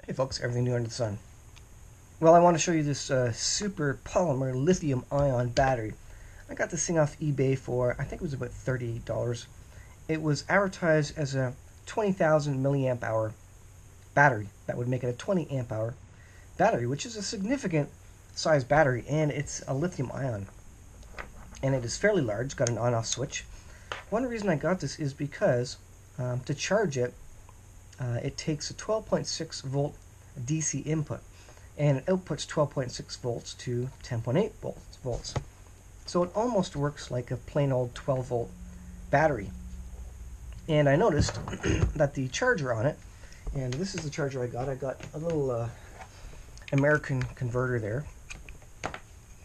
Hey folks, everything new under the sun. Well, I want to show you this super polymer lithium ion battery. I got this thing off eBay for, I think it was about $38. It was advertised as a 20,000 milliamp hour battery. That would make it a 20 amp hour battery, which is a significant size battery, and it's a lithium ion. And it is fairly large, it's got an on-off switch. One reason I got this is because to charge it, it takes a 12.6 volt DC input, and it outputs 12.6 volts to 10.8 volts. So it almost works like a plain old 12 volt battery. And I noticed that the charger on it, and this is the charger I got a little American converter there,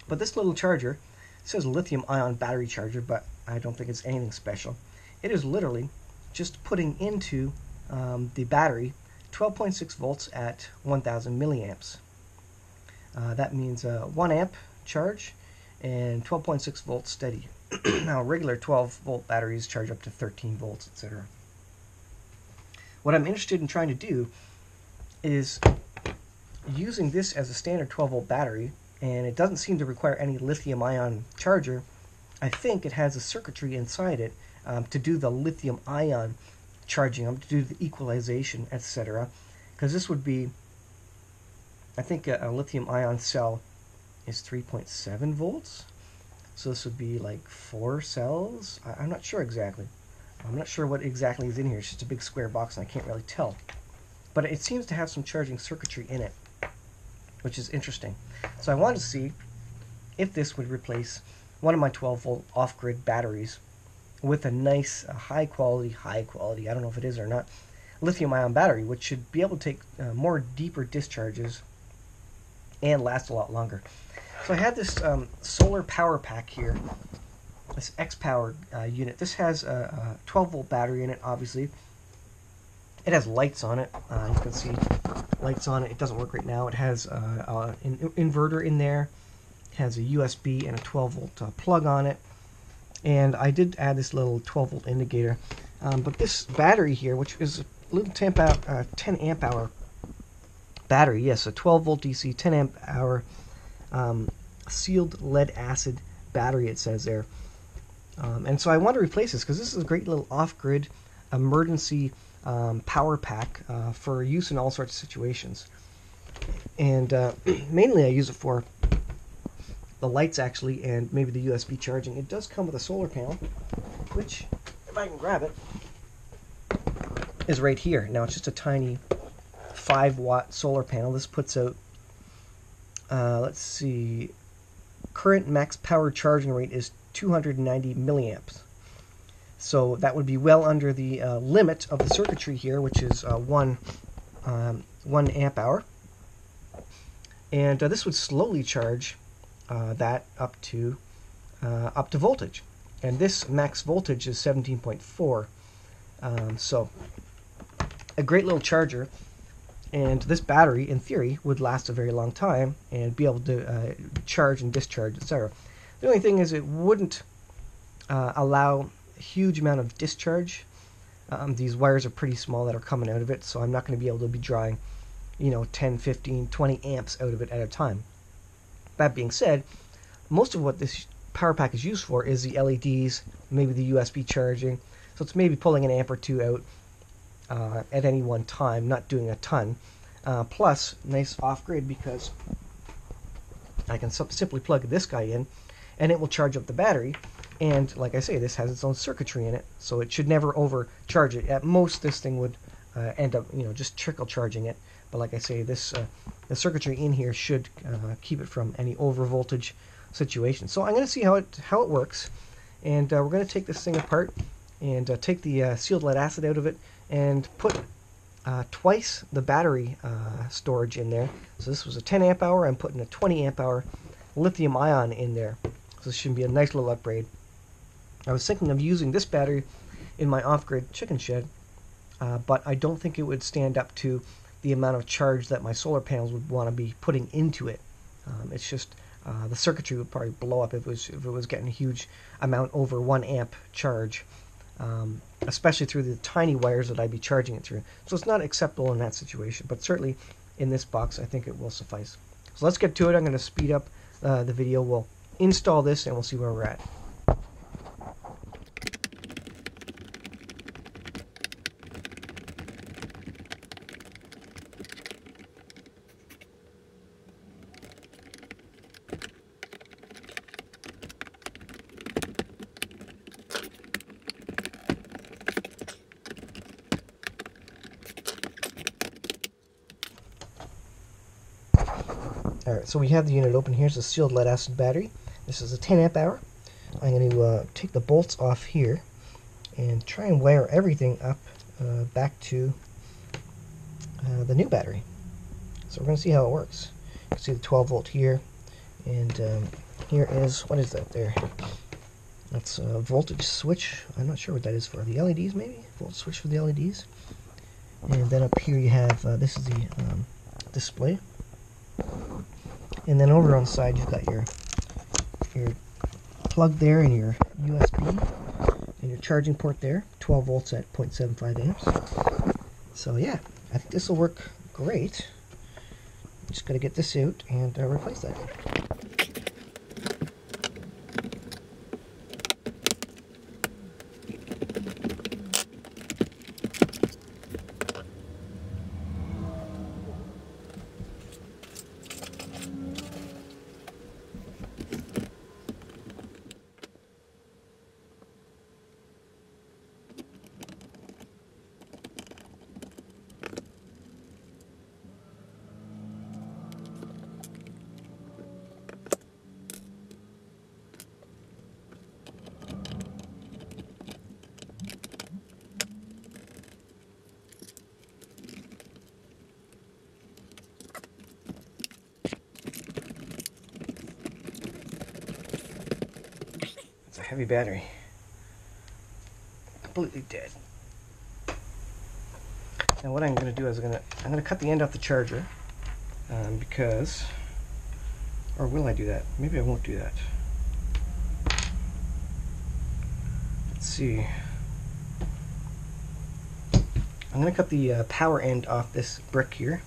but this little charger says lithium ion battery charger, but I don't think it's anything special. It is literally just putting into the battery 12.6 volts at 1000 milliamps. That means 1 amp charge and 12.6 volts steady. Now regular 12 volt batteries charge up to 13 volts, etc. What I'm interested in trying to do is using this as a standard 12 volt battery, and it doesn't seem to require any lithium ion charger. I think it has a circuitry inside it to do the lithium ion charging them, to do the equalization, etc. Because this would be, I think a lithium ion cell is 3.7 volts. So this would be like 4 cells. I'm not sure exactly. I'm not sure what exactly is in here. It's just a big square box and I can't really tell. But it seems to have some charging circuitry in it, which is interesting. So I wanted to see if this would replace one of my 12 volt off-grid batteries with a nice high quality, I don't know if it is or not, lithium ion battery, which should be able to take more deeper discharges and last a lot longer. So I had this solar power pack here, this X-Power unit. This has a 12 volt battery in it, obviously. It has lights on it. You can see lights on it. It doesn't work right now. It has an inverter in there. It has a USB and a 12 volt plug on it. And I did add this little 12 volt indicator. But this battery here, which is a little 10 amp hour battery, yes, a 12 volt DC, 10 amp hour sealed lead acid battery, it says there. And so I want to replace this because this is a great little off-grid emergency power pack for use in all sorts of situations. And mainly I use it for the lights, actually, and maybe the USB charging. It does come with a solar panel, which, if I can grab it, is right here. Now it's just a tiny 5-watt solar panel. This puts out, let's see, current max power charging rate is 290 milliamps. So that would be well under the limit of the circuitry here, which is 1 amp hour. And this would slowly charge that up to voltage. And this max voltage is 17.4. So a great little charger. And this battery, in theory, would last a very long time and be able to charge and discharge, etc. The only thing is it wouldn't allow a huge amount of discharge. These wires are pretty small that are coming out of it, so I'm not going to be able to be drawing, 10, 15, 20 amps out of it at a time. That being said, most of what this power pack is used for is the LEDs, maybe the USB charging. So it's maybe pulling an amp or two out at any one time, not doing a ton. Plus, nice off-grid because I can simply plug this guy in and it will charge up the battery. And like I say, this has its own circuitry in it, so it should never overcharge it. At most, this thing would end up, just trickle charging it. But like I say, this the circuitry in here should keep it from any over voltage situation. So I'm going to see how it works, and we're going to take this thing apart and take the sealed lead acid out of it and put twice the battery storage in there. So this was a 10 amp hour. I'm putting a 20 amp hour lithium ion in there. So this should be a nice little upgrade. I was thinking of using this battery in my off-grid chicken shed, but I don't think it would stand up to the amount of charge that my solar panels would want to be putting into it. It's just the circuitry would probably blow up if it was getting a huge amount over 1 amp charge. especially through the tiny wires that I'd be charging it through. So it's not acceptable in that situation, but certainly in this box, I think it will suffice. So let's get to it. I'm going to speed up the video. We'll install this and we'll see where we're at. Alright, so we have the unit open. Here's a sealed lead acid battery. This is a 10 amp hour. I'm going to take the bolts off here and try and wire everything up back to the new battery. So we're going to see how it works. You can see the 12 volt here, and here is, what is that there? That's a voltage switch. I'm not sure what that is for. The LEDs maybe? Voltage switch for the LEDs. And then up here you have, this is the display. And then over on the side you've got your plug there and your USB and your charging port there, 12 volts at 0.75 amps. So yeah, I think this will work great. Just got to get this out and replace that. It's a heavy battery. Completely dead. Now what I'm going to do is I'm going to cut the end off the charger because, or will I do that? Maybe I won't do that. Let's see. I'm going to cut the power end off this brick here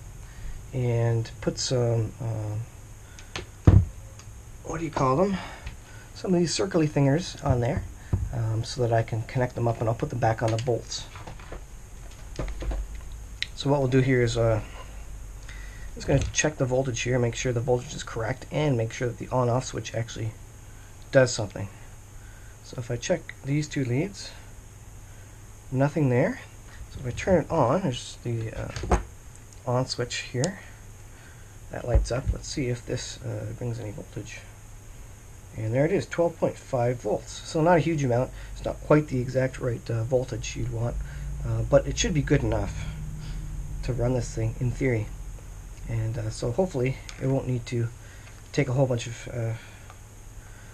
and put some, what do you call them? Some of these circly thingers on there so that I can connect them up, and I'll put them back on the bolts. So what we'll do here is just going to check the voltage here, make sure the voltage is correct, and make sure that the on-off switch actually does something. So if I check these two leads, nothing there. So if I turn it on, there's the on switch here. That lights up. Let's see if this brings any voltage. And there it is, 12.5 volts. So not a huge amount. It's not quite the exact right voltage you'd want, but it should be good enough to run this thing in theory. And so hopefully it won't need to take a whole bunch of,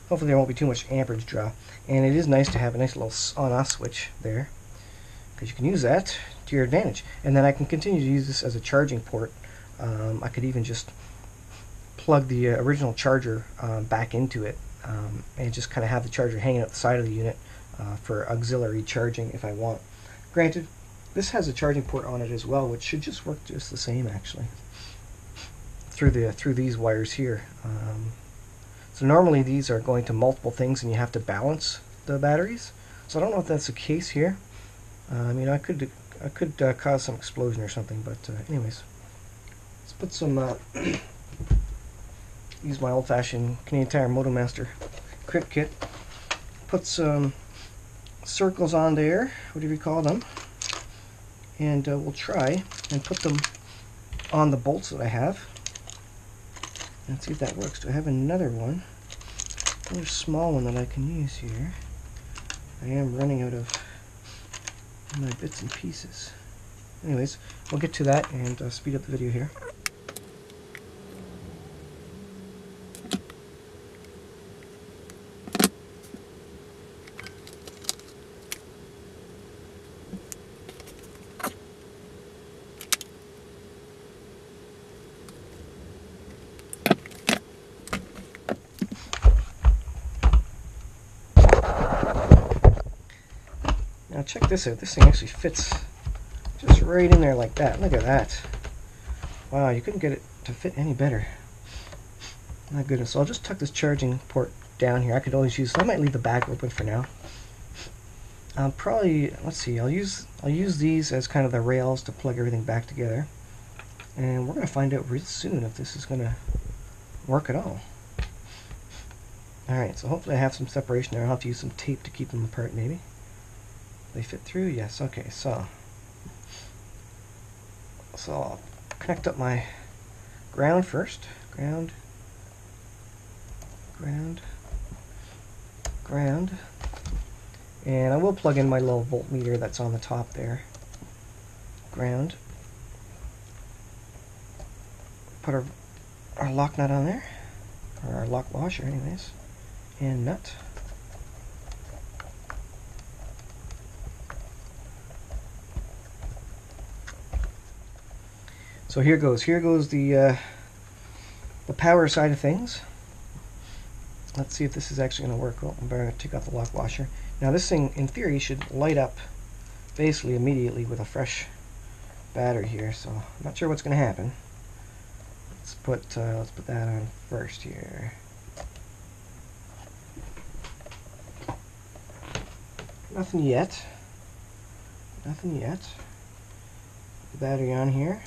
hopefully there won't be too much amperage draw. And it is nice to have a nice little on-off switch there, because you can use that to your advantage. And then I can continue to use this as a charging port. I could even just plug the original charger back into it and just kind of have the charger hanging at the side of the unit for auxiliary charging if I want. Granted, this has a charging port on it as well, which should just work just the same actually through these wires here. So normally these are going to multiple things and you have to balance the batteries. So I don't know if that's the case here. I mean, I could cause some explosion or something, but anyways, let's put some use my old-fashioned Canadian Tire Motomaster crimp kit. Put some circles on there, whatever you call them, and we'll try and put them on the bolts that I have. Let's see if that works. Do I have another one? Another small one that I can use here. I am running out of my bits and pieces. Anyways, we'll get to that and speed up the video here. Now check this out. This thing actually fits just right in there like that. Look at that. Wow, you couldn't get it to fit any better. My goodness. So I'll just tuck this charging port down here. I could always use, so I might leave the back open for now. Probably, let's see, I'll use these as kind of the rails to plug everything back together. And we're going to find out real soon if this is going to work at all. Alright, so hopefully I have some separation there. I'll have to use some tape to keep them apart maybe. They fit through? Yes, okay, so I'll connect up my ground first. Ground. And I will plug in my little voltmeter that's on the top there. Ground. Put our lock nut on there, or our lock washer anyways, and nut. So here goes the power side of things. Let's see if this is actually going to work. Well, I'm going to take out the lock washer. Now this thing, in theory, should light up basically immediately with a fresh battery here. So I'm not sure what's going to happen. Let's put that on first here. Nothing yet. Nothing yet. Put the battery on here.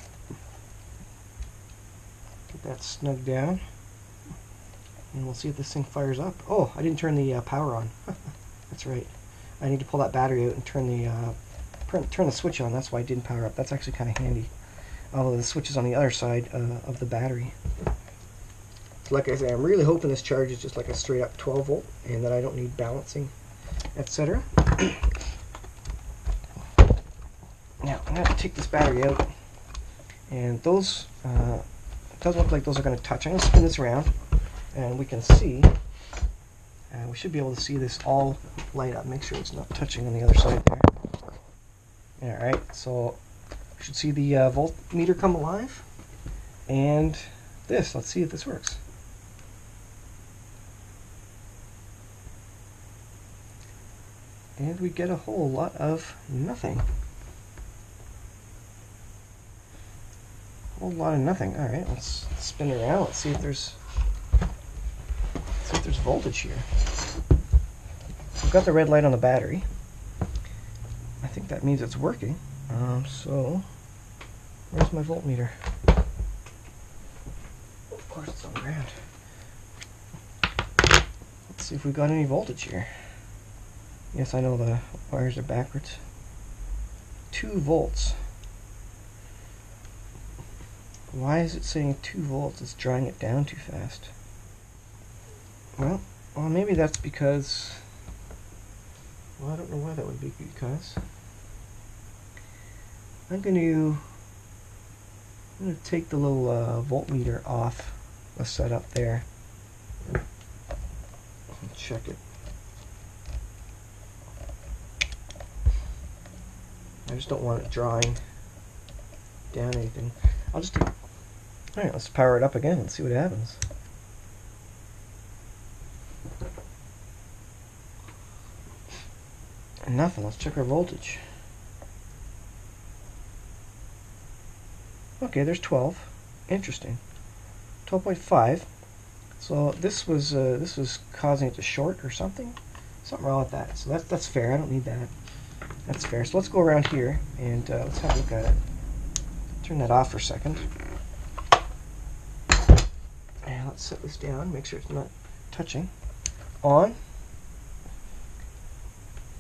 Get that snug down. And we'll see if this thing fires up. Oh, I didn't turn the power on. That's right. I need to pull that battery out and turn the switch on. That's why it didn't power up. That's actually kind of handy. Although the switch is on the other side of the battery. So like I say, I'm really hoping this charges just like a straight up 12 volt and that I don't need balancing, etc. Now I'm going to take this battery out, and those it doesn't look like those are going to touch. I'm going to spin this around, and we can see. We should be able to see this all light up. Make sure it's not touching on the other side there. All right, so you should see the voltmeter come alive, and this. Let's see if this works. And we get a whole lot of nothing. A whole lot of nothing. All right, let's spin it around. Let's see if there's voltage here. We've got the red light on the battery. I think that means it's working. So where's my voltmeter? Of course it's on the ground. Let's see if we've got any voltage here. Yes, I know the wires are backwards. 2 volts. Why is it saying 2 volts? It's drawing it down too fast. Well, maybe that's because, well, I don't know why that would be because. I'm going to take the little voltmeter off the setup there and check it. I just don't want it drawing down anything. I'll just do. Alright, let's power it up again and see what happens. Nothing. Let's check our voltage. Okay, there's 12. Interesting. 12.5. So this was causing it to short or something. Something wrong with that. So that's fair. I don't need that. That's fair. So let's go around here and let's have a look at it. Turn that off for a second. And let's set this down. Make sure it's not touching. On.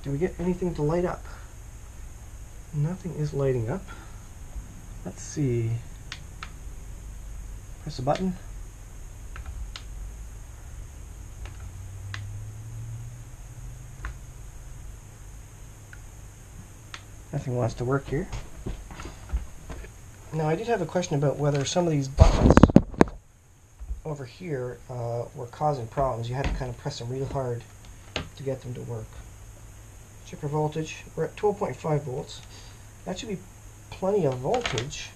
Do we get anything to light up? Nothing is lighting up. Let's see. Press a button. Nothing wants to work here. Now I did have a question about whether some of these buttons over here were causing problems. You had to kind of press them real hard to get them to work. Check our voltage. We're at 12.5 volts. That should be plenty of voltage.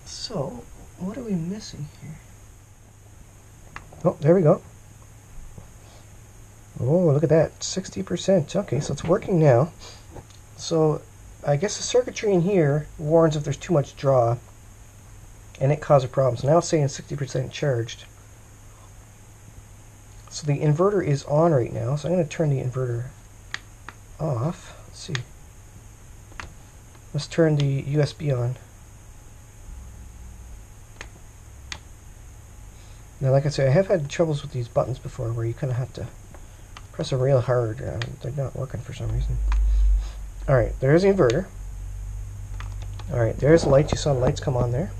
So, what are we missing here? Oh, there we go. Oh, look at that. 60%. Okay, so it's working now. So, I guess the circuitry in here warns if there's too much draw. and it caused a problem. So now it's saying 60% charged. So the inverter is on right now, so I'm going to turn the inverter off. Let's see. Let's turn the USB on. Now, like I said, I have had troubles with these buttons before where you kind of have to press them real hard. They're not working for some reason. Alright, there's the inverter. Alright, there's the lights. You saw the lights come on there.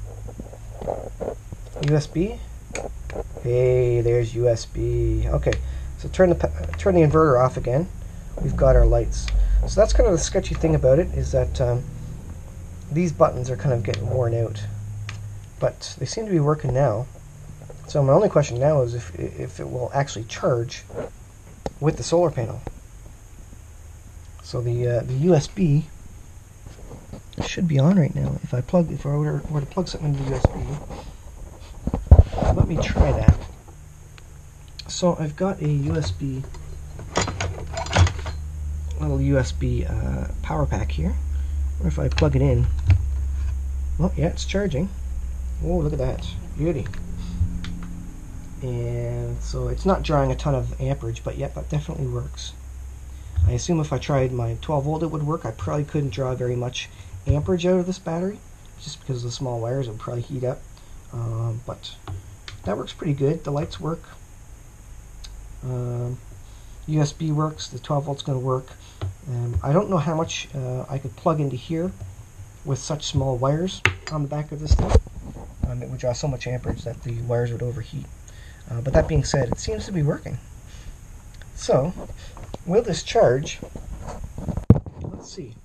USB. Hey, there's USB. Okay, so turn the inverter off again. We've got our lights. So that's kind of the sketchy thing about it, is that these buttons are kind of getting worn out. But they seem to be working now. So my only question now is if it will actually charge with the solar panel. So the USB should be on right now. If I were to plug something into the USB, let me try that. So I've got a little USB power pack here. Or if I plug it in, well, yeah, it's charging. Oh, look at that, beauty. And so it's not drawing a ton of amperage, but yet that definitely works. I assume if I tried my 12 volt it would work. I probably couldn't draw very much amperage out of this battery, just because of the small wires. It would probably heat up. But that works pretty good. The lights work. USB works. The 12 volt's going to work. I don't know how much I could plug into here with such small wires on the back of this thing. It would draw so much amperage that the wires would overheat. But that being said, it seems to be working. So, will this charge? Let's see.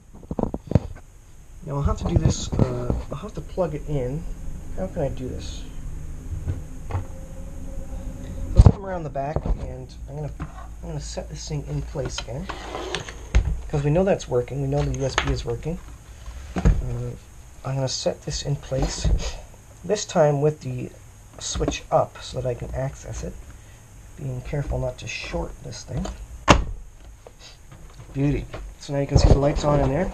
Now I'll have to do this, I'll have to plug it in. How can I do this? Let's come around the back, and I'm gonna set this thing in place again. Because we know that's working, we know the USB is working. I'm gonna set this in place. This time with the switch up so that I can access it. Being careful not to short this thing. Beauty. So now you can see the lights on in there.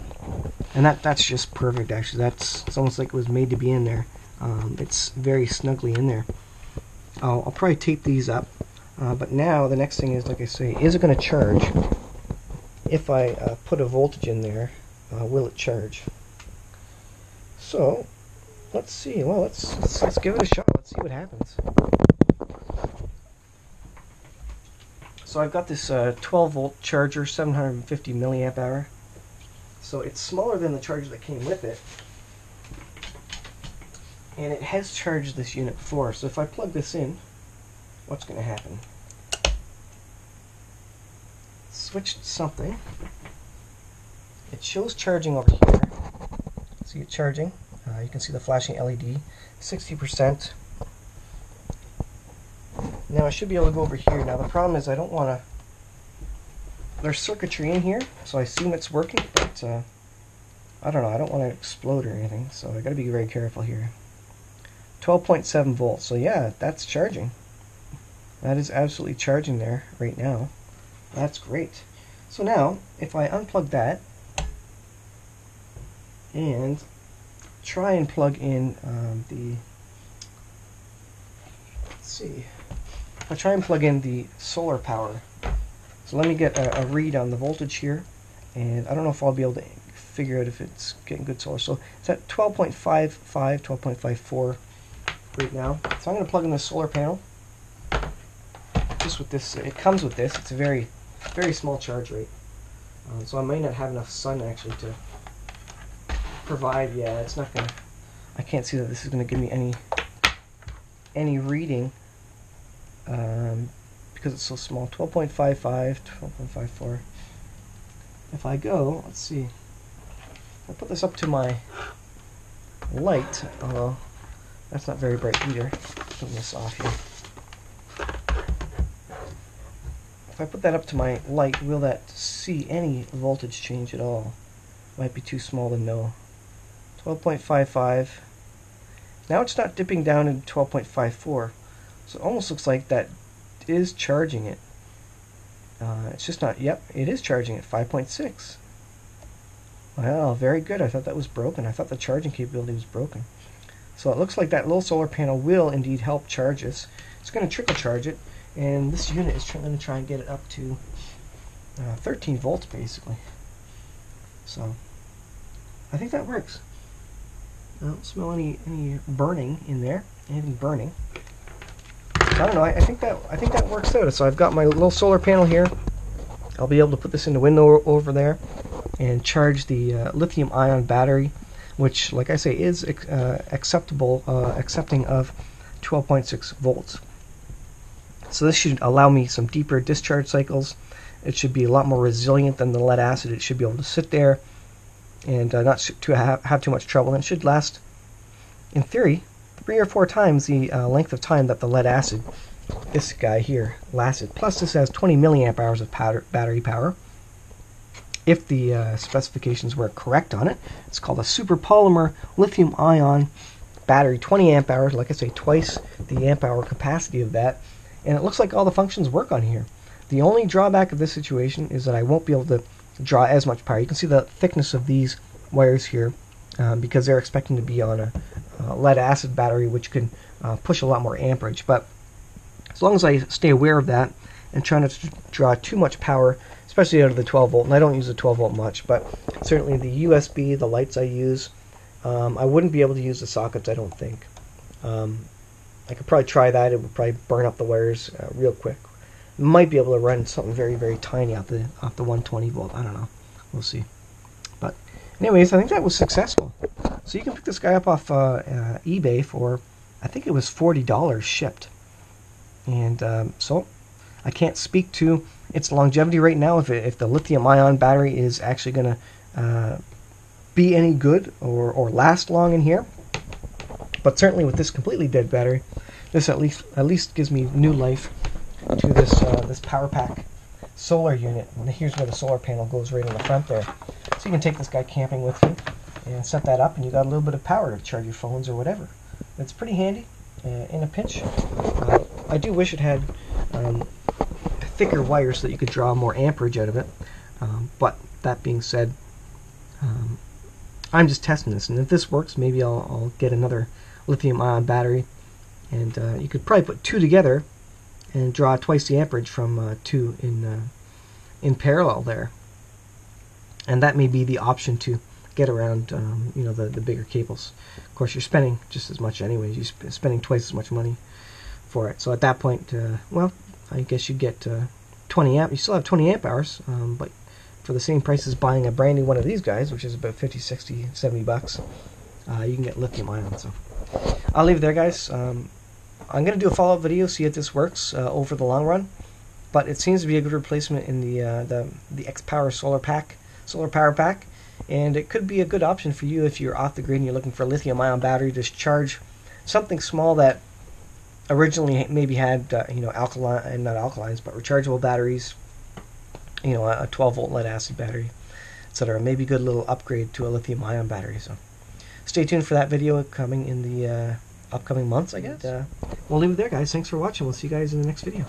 And that's just perfect, actually. It's almost like it was made to be in there. It's very snugly in there. I'll probably tape these up. But now the next thing is, like I say, is it going to charge? If I put a voltage in there, will it charge? So let's see. Well, let's give it a shot. Let's see what happens. So I've got this 12 volt charger, 750 milliamp hour. So it's smaller than the charger that came with it, and it has charged this unit before. So if I plug this in, what's going to happen? Switched something. It shows charging over here. See it charging. You can see the flashing LED, 60%. Now I should be able to go over here. Now the problem is I don't want to... There's circuitry in here, so I assume it's working, but I don't know. I don't want to explode or anything, so I got to be very careful here. 12.7 volts. So yeah, that's charging. That is absolutely charging there right now. That's great. So now, if I unplug that and try and plug in let's see. If I try and plug in the solar power. So let me get a read on the voltage here, and I don't know if I'll be able to figure out if it's getting good solar. So it's at 12.55, 12.54 right now. So I'm going to plug in the solar panel. Just with this, it comes with this. It's a very, very small charge rate. So I might not have enough sun actually to provide. Yeah, it's not going to. I can't see that this is going to give me any reading. Because it's so small. 12.55, 12.54. If I go, let's see. If I put this up to my light, although that's not very bright either. Putting this off here. If I put that up to my light, will that see any voltage change at all? Might be too small to know. 12.55. Now it's not dipping down into 12.54. So it almost looks like that is charging it. It's just not, yep, it is charging at 5.6. Well, very good. I thought that was broken. I thought the charging capability was broken. So it looks like that little solar panel will indeed help charge this. It's going to trickle charge it, and this unit is going to try and get it up to 13 volts basically. So I think that works. I don't smell any burning in there. Anything burning? I don't know. I think that works out. So I've got my little solar panel here. I'll be able to put this in the window over there and charge the lithium-ion battery, which, like I say, is accepting of 12.6 volts. So this should allow me some deeper discharge cycles. It should be a lot more resilient than the lead acid. It should be able to sit there and not to have too much trouble. And it should last, in theory, 3 or 4 times the length of time that the lead acid, this guy here, lasted. Plus this has 20 milliamp hours of battery power. If the specifications were correct on it, it's called a super polymer lithium ion battery, 20 amp hours, like I say, twice the amp hour capacity of that. And it looks like all the functions work on here. The only drawback of this situation is that I won't be able to draw as much power. You can see the thickness of these wires here because they're expecting to be on a lead acid battery, which can push a lot more amperage. But as long as I stay aware of that and try not to draw too much power, especially out of the 12 volt, and I don't use the 12 volt much, but certainly the USB, the lights I use, I wouldn't be able to use the sockets, I don't think. I could probably try that. It would probably burn up the wires real quick. Might be able to run something very, very tiny off the 120 volt. I don't know. We'll see. But anyways, I think that was successful. So you can pick this guy up off eBay for, I think it was $40 shipped. And so I can't speak to its longevity right now, if the lithium-ion battery is actually going to be any good or last long in here. But certainly with this completely dead battery, this at least gives me new life to this power pack solar unit. And here's where the solar panel goes, right in the front there. So you can take this guy camping with you and set that up, and you got a little bit of power to charge your phones or whatever. It's pretty handy in a pinch. I do wish it had thicker wires so that you could draw more amperage out of it. But that being said, I'm just testing this, and if this works, maybe I'll get another lithium-ion battery, and you could probably put 2 together and draw twice the amperage from 2 in parallel there. And that may be the option to get around the bigger cables. Of course, you're spending just as much anyways. You're spending twice as much money for it. So at that point, well, I guess you get 20 amp. You still have 20 amp hours, but for the same price as buying a brand new one of these guys, which is about 50, 60, 70 bucks, you can get lithium ion. So I'll leave it there, guys. I'm going to do a follow-up video, see if this works over the long run. But it seems to be a good replacement in the X-Power solar power pack, and it could be a good option for you if you're off the grid and you're looking for a lithium-ion battery to charge something small that originally maybe had alkaline, and not alkalines, but rechargeable batteries. A 12-volt lead acid battery, etc. Maybe a good little upgrade to a lithium-ion battery. So stay tuned for that video coming in the upcoming months, I guess. We'll leave it there, guys. Thanks for watching. We'll see you guys in the next video.